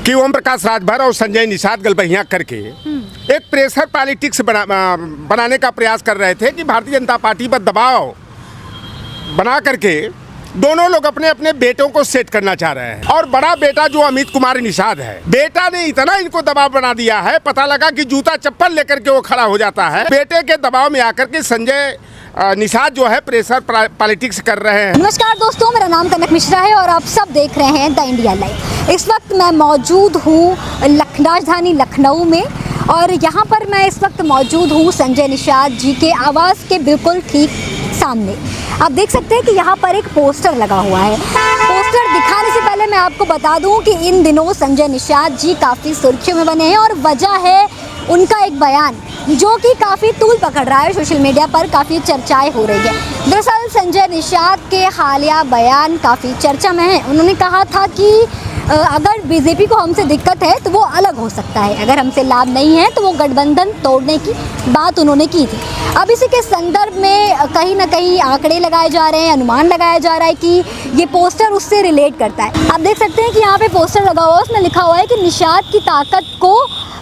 कि ओम प्रकाश राजभर और संजय निषाद गलबहियां करके एक प्रेशर पॉलिटिक्स बनाने का प्रयास कर रहे थे कि भारतीय जनता पार्टी पर दबाव बना करके दोनों लोग अपने अपने बेटों को सेट करना चाह रहे हैं। और बड़ा बेटा जो अमित कुमार निषाद है, बेटा ने इतना इनको दबाव बना दिया है, पता लगा कि जूता चप्पल लेकर के वो खड़ा हो जाता है। बेटे के दबाव में आकर के संजय निषाद जो है प्रेशर पॉलिटिक्स कर रहे हैं। नमस्कार दोस्तों, मेरा नाम कनक मिश्रा है और आप सब देख रहे हैं द इंडिया लाइव। इस वक्त मैं मौजूद हूँ राजधानी लखनऊ में और यहाँ पर मैं इस वक्त मौजूद हूँ संजय निषाद जी के आवास के बिल्कुल ठीक सामने। आप देख सकते हैं कि यहाँ पर एक पोस्टर लगा हुआ है। पोस्टर दिखाने से पहले मैं आपको बता दूं कि इन दिनों संजय निषाद जी काफ़ी सुर्खियों में बने हैं और वजह है उनका एक बयान जो कि काफ़ी तूल पकड़ रहा है, सोशल मीडिया पर काफ़ी चर्चाएं हो रही है। दरअसल संजय निषाद के हालिया बयान काफ़ी चर्चा में है। उन्होंने कहा था कि अगर बीजेपी को हमसे दिक्कत है तो वो अलग हो सकता है, अगर हमसे लाभ नहीं है तो वो गठबंधन तोड़ने की बात उन्होंने की थी। अब इसी के संदर्भ में कहीं ना कहीं आंकड़े लगाए जा रहे हैं, अनुमान लगाया जा रहा है कि ये पोस्टर उससे रिलेट करता है। आप देख सकते हैं कि यहाँ पे पोस्टर लगा हुआ है, उसमें लिखा हुआ है कि निषाद की ताकत को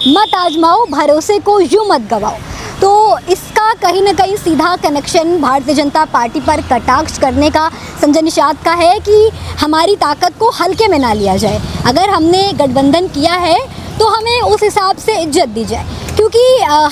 मत आजमाओ, भरोसे को यूं मत गवाओ। तो इसका कहीं ना कहीं सीधा कनेक्शन भारतीय जनता पार्टी पर कटाक्ष करने का संजय निषाद का है कि हमारी ताकत को हल्के में ना लिया जाए। अगर हमने गठबंधन किया है तो हमें उस हिसाब से इज्जत दी जाए, क्योंकि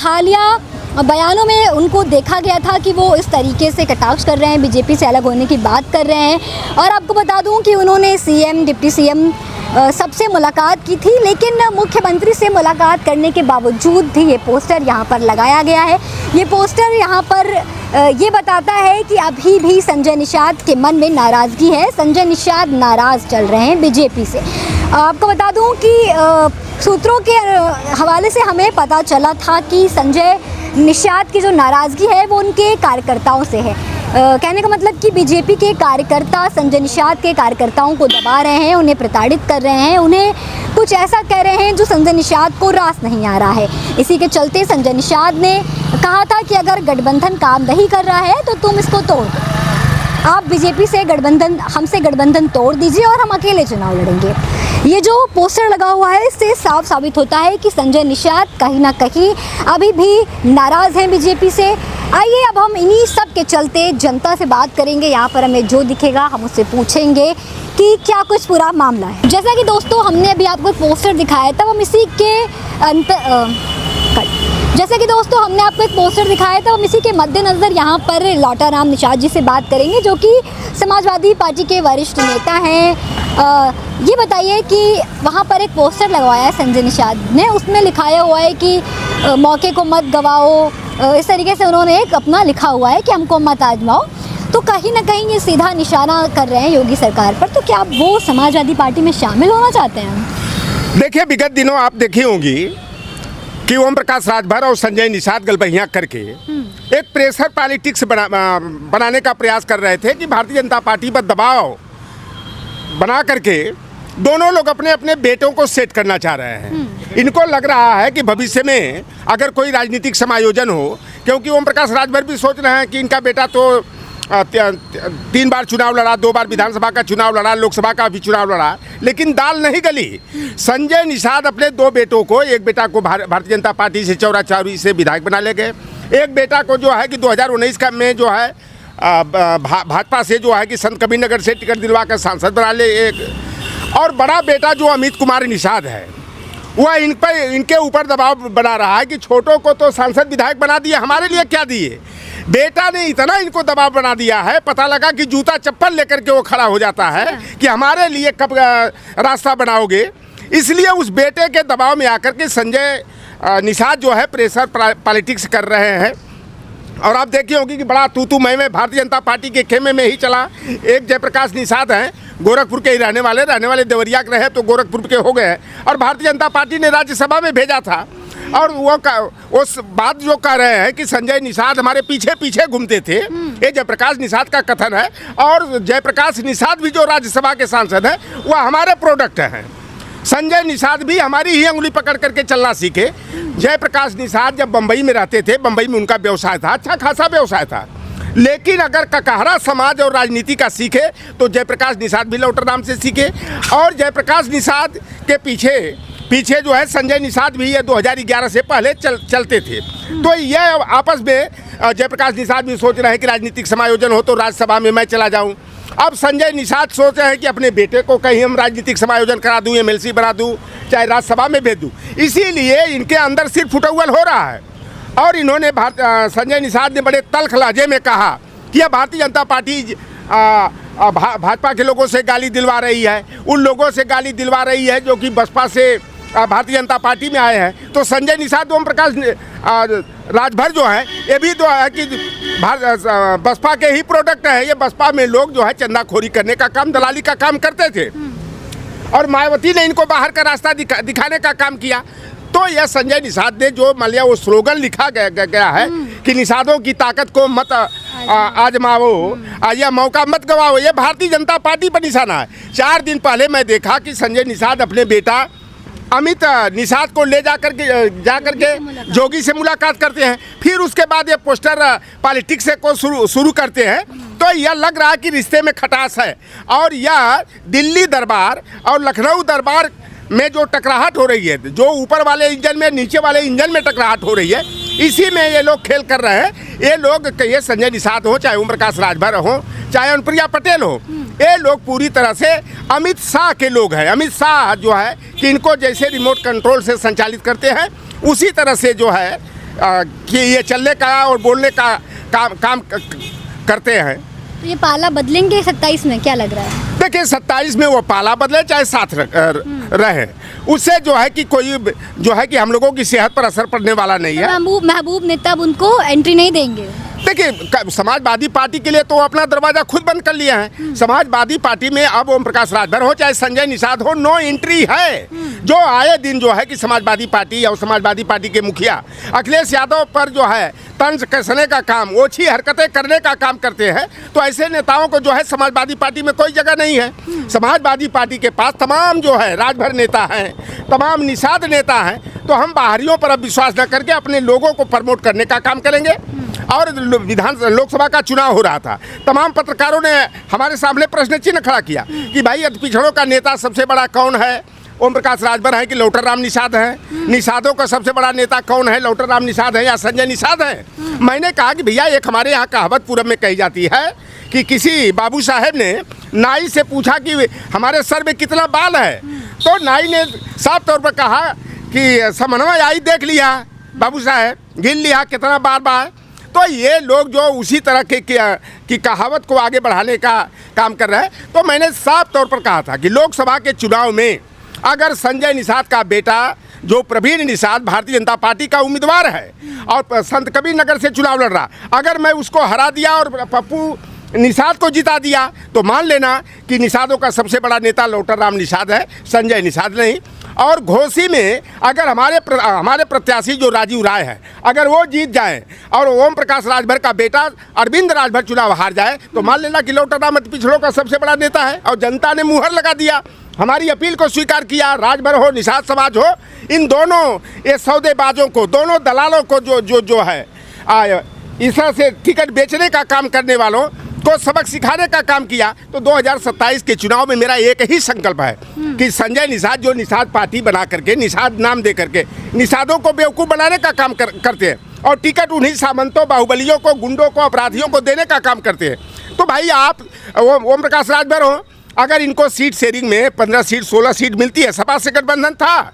हालिया बयानों में उनको देखा गया था कि वो इस तरीके से कटाक्ष कर रहे हैं, बीजेपी से अलग होने की बात कर रहे हैं। और आपको बता दूं कि उन्होंने सीएम, डिप्टी सीएम सबसे मुलाकात की थी, लेकिन मुख्यमंत्री से मुलाकात करने के बावजूद भी ये पोस्टर यहाँ पर लगाया गया है। ये पोस्टर यहाँ पर ये बताता है कि अभी भी संजय निषाद के मन में नाराज़गी है। संजय निषाद नाराज़ चल रहे हैं बीजेपी से। आपको बता दूं कि सूत्रों के हवाले से हमें पता चला था कि संजय निषाद की जो नाराज़गी है वो उनके कार्यकर्ताओं से है। कहने का मतलब कि बीजेपी के कार्यकर्ता संजय निषाद के कार्यकर्ताओं को दबा रहे हैं, उन्हें प्रताड़ित कर रहे हैं, उन्हें कुछ ऐसा कह रहे हैं जो संजय निषाद को रास नहीं आ रहा है। इसी के चलते संजय निषाद ने कहा था कि अगर गठबंधन काम नहीं कर रहा है तो तुम इसको तोड़ दो, आप बीजेपी से गठबंधन, हमसे गठबंधन तोड़ दीजिए और हम अकेले चुनाव लड़ेंगे। ये जो पोस्टर लगा हुआ है इससे साफ साबित होता है कि संजय निषाद कहीं ना कहीं अभी भी नाराज़ हैं बीजेपी से। आइए अब हम इन्हीं सब के चलते जनता से बात करेंगे। यहाँ पर हमें जो दिखेगा हम उससे पूछेंगे कि क्या कुछ पूरा मामला है। जैसा कि दोस्तों हमने अभी आपको पोस्टर दिखाया तब हम इसी के जैसे कि दोस्तों हमने आपको एक पोस्टर दिखाया था, हम इसी के मद्देनज़र यहाँ पर लौटाराम निषाद जी से बात करेंगे जो कि समाजवादी पार्टी के वरिष्ठ नेता हैं। ये बताइए कि वहाँ पर एक पोस्टर लगवाया है संजय निषाद ने, उसमें लिखाया हुआ है कि मौके को मत गवाओ, इस तरीके से उन्होंने एक अपना लिखा हुआ है कि हमको मत आजमाओ। तो कहीं ना कहीं ये सीधा निशाना कर रहे हैं योगी सरकार पर। तो क्या आप वो समाजवादी पार्टी में शामिल होना चाहते हैं? देखिए, विगत दिनों आप देखी होंगी कि ओम प्रकाश राजभर और संजय निषाद गलबहियां करके एक प्रेशर पॉलिटिक्स बनाने का प्रयास कर रहे थे कि भारतीय जनता पार्टी पर दबाव बना करके दोनों लोग अपने अपने बेटों को सेट करना चाह रहे हैं। इनको लग रहा है कि भविष्य में अगर कोई राजनीतिक समायोजन हो, क्योंकि ओम प्रकाश राजभर भी सोच रहे हैं कि इनका बेटा तो 3 बार चुनाव लड़ा, 2 बार विधानसभा का चुनाव लड़ा, लोकसभा का भी चुनाव लड़ा, लेकिन दाल नहीं गली। संजय निषाद अपने 2 बेटों को, एक बेटा को भारतीय जनता पार्टी से चौरा-चौरी से विधायक बना ले गए, एक बेटा को जो है कि 2019 का में जो है भाजपा से जो है कि संत कबीरनगर से टिकट दिलवा कर सांसद बना ले एक, और बड़ा बेटा जो अमित कुमार निषाद है वह इनके ऊपर दबाव बना रहा है कि छोटों को तो सांसद विधायक बना दिए, हमारे लिए क्या दिए। बेटा ने इतना इनको दबाव बना दिया है, पता लगा कि जूता चप्पल लेकर के वो खड़ा हो जाता है कि हमारे लिए कब रास्ता बनाओगे। इसलिए उस बेटे के दबाव में आकर के संजय निषाद जो है प्रेशर पॉलिटिक्स कर रहे हैं। और आप देखी होगी कि बड़ा तू मैं भारतीय जनता पार्टी के खेमे में ही चला। एक जयप्रकाश निषाद हैं, गोरखपुर के ही रहने वाले देवरिया के रहे तो गोरखपुर के हो गए हैं और भारतीय जनता पार्टी ने राज्यसभा में भेजा था। और वो उस बात जो कह रहे हैं कि संजय निषाद हमारे पीछे पीछे घूमते थे, ये जयप्रकाश निषाद का कथन है। और जयप्रकाश निषाद भी जो राज्यसभा के सांसद हैं वह हमारे प्रोडक्ट हैं। संजय निषाद भी हमारी ही अंगुली पकड़ करके चलना सीखे। जयप्रकाश निषाद जब बम्बई में रहते थे, बम्बई में उनका व्यवसाय था, अच्छा खासा व्यवसाय था, लेकिन अगर ककहरा समाज और राजनीति का सीखे तो जयप्रकाश निषाद भी लौटरराम से सीखे। और जयप्रकाश निषाद के पीछे जो है संजय निषाद भी ये 2011 से पहले चलते थे। तो ये आपस में जयप्रकाश निषाद भी सोच रहे हैं कि राजनीतिक समायोजन हो तो राज्यसभा में मैं चला जाऊं। अब संजय निषाद सोच रहे हैं कि अपने बेटे को कहीं हम राजनीतिक समायोजन करा दूं, एमएलसी बना दूं, चाहे राज्यसभा में भेज दूं। इसीलिए इनके अंदर सिर्फ फुटौल हो रहा है। और इन्होंने संजय निषाद ने बड़े तल्ख लहजे में कहा कि यह भारतीय जनता पार्टी भाजपा के लोगों से गाली दिलवा रही है, उन लोगों से गाली दिलवा रही है जो कि बसपा से भारतीय जनता पार्टी में आए हैं। तो संजय निषाद ओम प्रकाश राजभर जो है ये भी तो है कि बसपा के ही प्रोडक्ट है। ये बसपा में लोग जो है चंदाखोरी करने का काम, दलाली का काम करते थे और मायावती ने इनको बाहर का रास्ता दिखाने का काम किया। तो यह संजय निषाद ने जो मान लिया वो स्लोगन लिखा गया है कि निषादों की ताकत को मत आजमाओ, यह मौका मत गवाओ, ये भारतीय जनता पार्टी पर निशाना है। 4 दिन पहले मैं देखा कि संजय निषाद अपने बेटा अमित निषाद को ले जा करके जोगी से मुलाकात करते हैं। फिर उसके बाद ये पोस्टर पॉलिटिक्स को शुरू करते हैं। तो यह लग रहा है कि रिश्ते में खटास है। और यह दिल्ली दरबार और लखनऊ दरबार में जो टकराहट हो रही है, जो ऊपर वाले इंजन में नीचे वाले इंजन में टकराहट हो रही है, इसी में ये लोग खेल कर रहे हैं। ये लोग, ये संजय निषाद हो, चाहे ओम प्रकाश राजभर हो, चाहे अनुप्रिया पटेल हो, ये लोग पूरी तरह से अमित शाह के लोग हैं। अमित शाह जो है कि इनको जैसे रिमोट कंट्रोल से संचालित करते हैं उसी तरह से जो है कि ये चलने का और बोलने का काम करते हैं। तो ये पाला बदलेंगे 27 में, क्या लग रहा है? देखिए 27 में वो पाला बदले चाहे साथ रहे, उससे जो है कि कोई जो है कि हम लोगों की सेहत पर असर पड़ने वाला नहीं है। महबूब नेता अब उनको एंट्री नहीं देंगे। देखिए समाजवादी पार्टी के लिए तो अपना दरवाजा खुद बंद कर लिया है। समाजवादी पार्टी में अब ओम प्रकाश राजभर हो चाहे संजय निषाद हो, नो एंट्री है। जो आए दिन जो है कि समाजवादी पार्टी और समाजवादी पार्टी के मुखिया अखिलेश यादव पर जो है तंज कसने का काम, ओछी हरकतें करने का काम करते हैं। तो ऐसे नेताओं को जो है समाजवादी पार्टी में कोई जगह नहीं है। समाजवादी पार्टी के पास तमाम जो है राजभर नेता हैं, तमाम निषाद नेता हैं। तो हम बाहरियों पर अब विश्वास न करके अपने लोगों को प्रमोट करने का काम करेंगे। और लोकसभा का चुनाव हो रहा था, तमाम पत्रकारों ने हमारे सामने प्रश्न चिन्ह खड़ा किया कि भाई अति पिछड़ों का नेता सबसे बड़ा कौन है? ओम प्रकाश राजभर है कि लौटरराम निषाद है? निषादों का सबसे बड़ा नेता कौन है? लौटरराम निषाद है या संजय निषाद है? मैंने कहा कि भैया एक हमारे यहाँ कहावत पूरब में कही जाती है कि किसी बाबू साहब ने नाई से पूछा कि हमारे सर में कितना बाल है, तो नाई ने साफ तौर पर कहा कि समन्वय आई देख लिया बाबू साहब, गिन लिया कितना बाल। तो ये लोग जो उसी तरह की कहावत को आगे बढ़ाने का काम कर रहे हैं। तो मैंने साफ तौर पर कहा था कि लोकसभा के चुनाव में अगर संजय निषाद का बेटा जो प्रवीण निषाद भारतीय जनता पार्टी का उम्मीदवार है और संत कबीर नगर से चुनाव लड़ रहा, अगर मैं उसको हरा दिया और पप्पू निषाद को जिता दिया तो मान लेना कि निषादों का सबसे बड़ा नेता लौटरराम निषाद है, संजय निषाद नहीं। और घोसी में अगर हमारे प्रत्याशी जो राजीव राय है अगर वो जीत जाए और ओम प्रकाश राजभर का बेटा अरविंद राजभर चुनाव हार जाए तो मान लेना कि लौटरराम पिछड़ों का सबसे बड़ा नेता है। और जनता ने मुहर लगा दिया, हमारी अपील को स्वीकार किया। राजभर हो, निषाद समाज हो, इन दोनों ये सौदेबाजों को, दोनों दलालों को जो है इस तरह से टिकट बेचने का काम करने वालों को सबक सिखाने का काम किया। तो 2027 के चुनाव में मेरा एक ही संकल्प है कि संजय निषाद जो निषाद पार्टी बना करके, निषाद नाम दे करके निषादों को बेवकूफ़ बनाने का काम करते हैं और टिकट उन्हीं सामंतों, बाहुबलियों को, गुंडों को, अपराधियों को देने का काम करते हैं। तो भाई आप ओम प्रकाश राजभर हो, अगर इनको सीट शेयरिंग में 15 सीट 16 सीट मिलती है, सपा से गठबंधन था,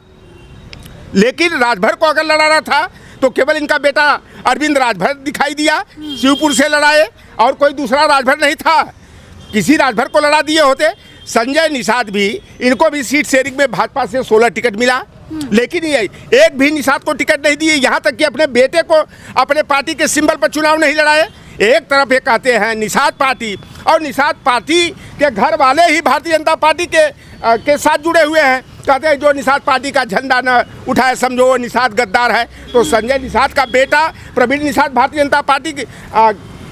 लेकिन राजभर को अगर लड़ाना था तो केवल इनका बेटा अरविंद राजभर दिखाई दिया, शिवपुर से लड़ाए और कोई दूसरा राजभर नहीं था। किसी राजभर को लड़ा दिए होते। संजय निषाद भी, इनको भी सीट शेयरिंग में भाजपा से 16 टिकट मिला, लेकिन ये एक भी निषाद को टिकट नहीं दिए। यहाँ तक कि अपने बेटे को अपने पार्टी के सिंबल पर चुनाव नहीं लड़ाए। एक तरफ ये कहते हैं निषाद पार्टी, और निषाद पार्टी के घर वाले ही भारतीय जनता पार्टी के साथ जुड़े हुए हैं। कहते हैं जो निषाद पार्टी का झंडा न उठाए समझो वो निषाद गद्दार है। तो संजय निषाद का बेटा प्रवीण निषाद भारतीय जनता पार्टी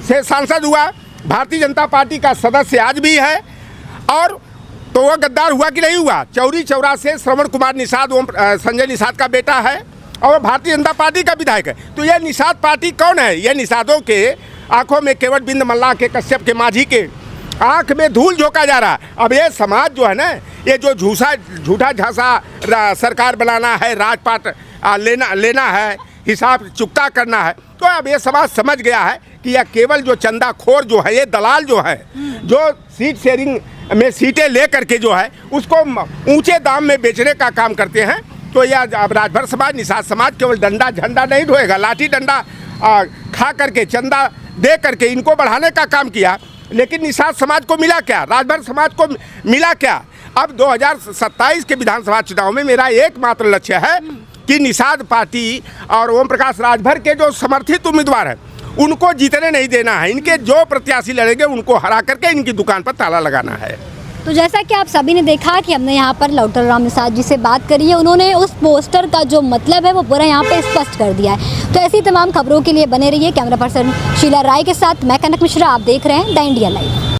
से सांसद हुआ, भारतीय जनता पार्टी का सदस्य आज भी है। और तो वह गद्दार हुआ कि नहीं हुआ? चौरी चौरा से श्रवण कुमार निषाद संजय निषाद का बेटा है और भारतीय जनता पार्टी का विधायक है। तो यह निषाद पार्टी कौन है? यह निषादों के आंखों में केवट बिंद मल्लाह के, कश्यप के, माझी के आंख में धूल झोंका जा रहा है। अब ये समाज जो है ना, ये जो झूठा झांसा सरकार बनाना है, राजपाट लेना है, हिसाब चुकता करना है, तो अब ये समाज समझ गया है कि यह केवल जो चंदाखोर जो है, ये दलाल जो है, जो सीट शेयरिंग में सीटें ले करके जो है उसको ऊंचे दाम में बेचने का काम करते हैं। तो यह अब राजभर समाज, निषाद समाज केवल डंडा झंडा नहीं ढोएगा, लाठी डंडा खा करके, चंदा दे करके इनको बढ़ाने का काम किया। लेकिन निषाद समाज को मिला क्या, राजभर समाज को मिला क्या? अब 2027 के विधानसभा चुनाव में मेरा एकमात्र लक्ष्य है कि निषाद पार्टी और ओम प्रकाश राजभर के जो समर्थित उम्मीदवार हैं उनको जीतने नहीं देना है। इनके जो प्रत्याशी लड़ेंगे उनको हरा करके इनकी दुकान पर ताला लगाना है। तो जैसा कि आप सभी ने देखा कि हमने यहाँ पर लौटर राम निषाद जी से बात करी है, उन्होंने उस पोस्टर का जो मतलब है वो पूरा यहाँ पे स्पष्ट कर दिया है। तो ऐसी तमाम खबरों के लिए बने रहिए। कैमरा पर्सन शीला राय के साथ मैं कनक मिश्रा, आप देख रहे हैं द इंडिया लाइव।